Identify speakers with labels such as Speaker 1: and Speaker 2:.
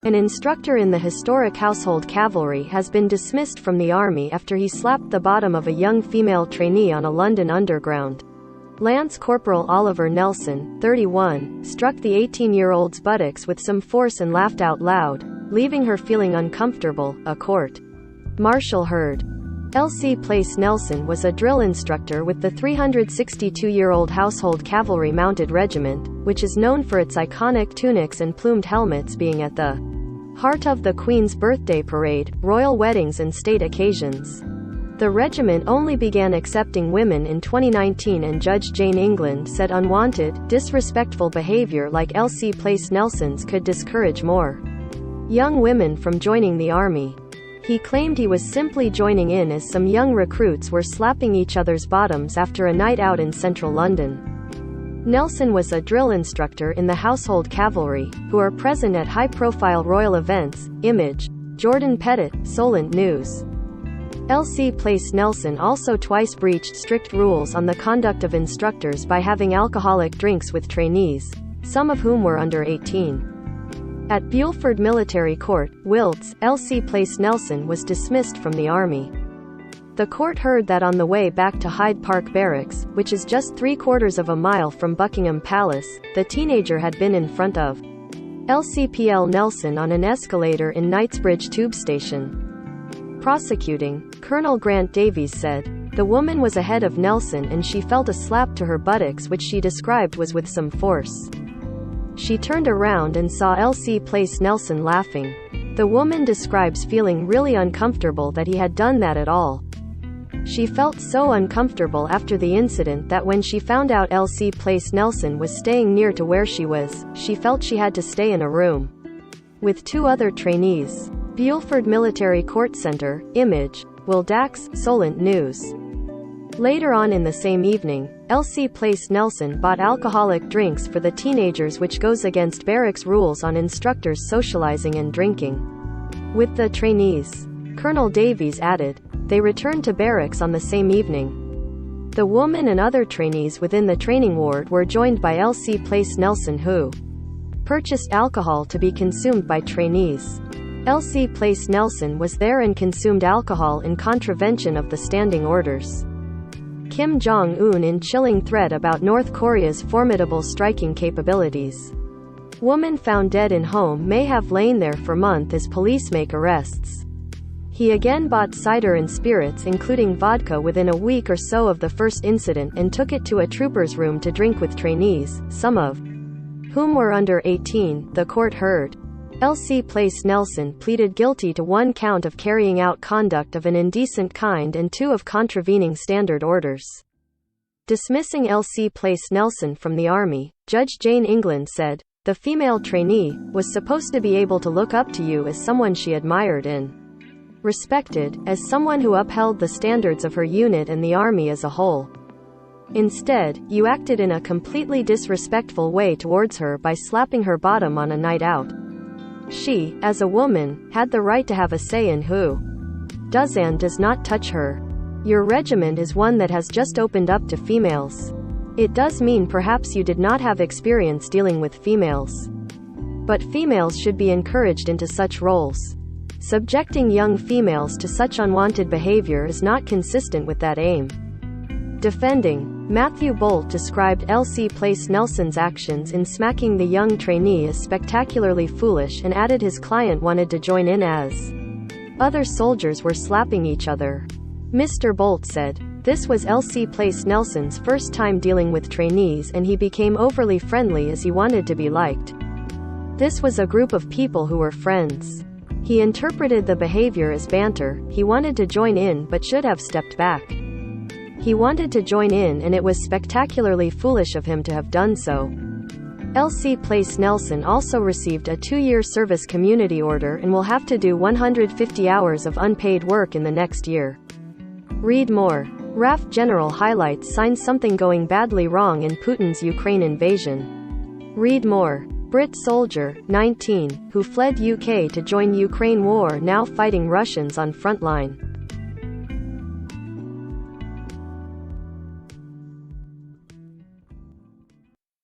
Speaker 1: An instructor in the historic Household Cavalry has been dismissed from the army after he slapped the bottom of a young female trainee on a London underground. Lance Corporal Oliver Nelson, 31, struck the 18-year-old's buttocks with some force and laughed out loud, leaving her feeling uncomfortable, a court martial heard. L.C. Place Nelson was a drill instructor with the 362-year-old Household Cavalry Mounted Regiment, which is known for its iconic tunics and plumed helmets being at the heart of the Queen's birthday parade, royal weddings and state occasions. The regiment only began accepting women in 2019, and Judge Jane England said unwanted, disrespectful behavior like L.C. Place Nelson's could discourage more young women from joining the army. He claimed he was simply joining in as some young recruits were slapping each other's bottoms after a night out in central London. Nelson was a drill instructor in the Household Cavalry, who are present at high-profile royal events. Image. Jordan Pettit, Solent News. L.C. Place Nelson also twice breached strict rules on the conduct of instructors by having alcoholic drinks with trainees, some of whom were under 18. At Bulford Military Court, Wilts, L.C. Place Nelson was dismissed from the army. The court heard that on the way back to Hyde Park Barracks, which is just 3/4 of a mile from Buckingham Palace, the teenager had been in front of LCPL Nelson on an escalator in Knightsbridge Tube Station. Prosecuting Colonel Grant Davies said, "The woman was ahead of Nelson and she felt a slap to her buttocks which she described was with some force. She turned around and saw L.C. Place Nelson laughing. The woman describes feeling really uncomfortable that he had done that at all. She felt so uncomfortable after the incident that when she found out L.C. Place Nelson was staying near to where she was, she felt she had to stay in a room with 2 other trainees." Bulford Military Court Center. Image. Will Dax, Solent News. Later on in the same evening, L.C. Place Nelson bought alcoholic drinks for the teenagers, which goes against barracks rules on instructors socializing and drinking with the trainees. Colonel Davies added, "They returned to barracks on the same evening. The woman and other trainees within the training ward were joined by L.C. Place Nelson, who purchased alcohol to be consumed by trainees. L.C. Place Nelson was there and consumed alcohol in contravention of the standing orders." Kim Jong-un in chilling threat about North Korea's formidable striking capabilities. Woman found dead in home may have lain there for months as police make arrests. He again bought cider and spirits including vodka within a week or so of the first incident and took it to a trooper's room to drink with trainees, some of whom were under 18, the court heard. L.C. Place Nelson pleaded guilty to 1 count of carrying out conduct of an indecent kind and 2 of contravening standard orders. Dismissing L.C. Place Nelson from the army, Judge Jane England said, "The female trainee was supposed to be able to look up to you as someone she admired and respected, as someone who upheld the standards of her unit and the army as a whole. Instead, you acted in a completely disrespectful way towards her by slapping her bottom on a night out. She, as a woman, had the right to have a say in who does and does not touch her. Your regiment is one that has just opened up to females. It does mean perhaps you did not have experience dealing with females. But females should be encouraged into such roles. Subjecting young females to such unwanted behavior is not consistent with that aim." Defending, Matthew Bolt described L.C. Place Nelson's actions in smacking the young trainee as spectacularly foolish and added his client wanted to join in as other soldiers were slapping each other. Mr. Bolt said, "This was L.C. Place Nelson's first time dealing with trainees and he became overly friendly as he wanted to be liked. This was a group of people who were friends. He interpreted the behavior as banter. He wanted to join in but should have stepped back. He wanted to join in and it was spectacularly foolish of him to have done so." L.C. Place Nelson also received a 2-year service community order and will have to do 150 hours of unpaid work in the next year. Read more. RAF General highlights signs something going badly wrong in Putin's Ukraine invasion. Read more. Brit soldier, 19, who fled UK to join Ukraine war now fighting Russians on frontline.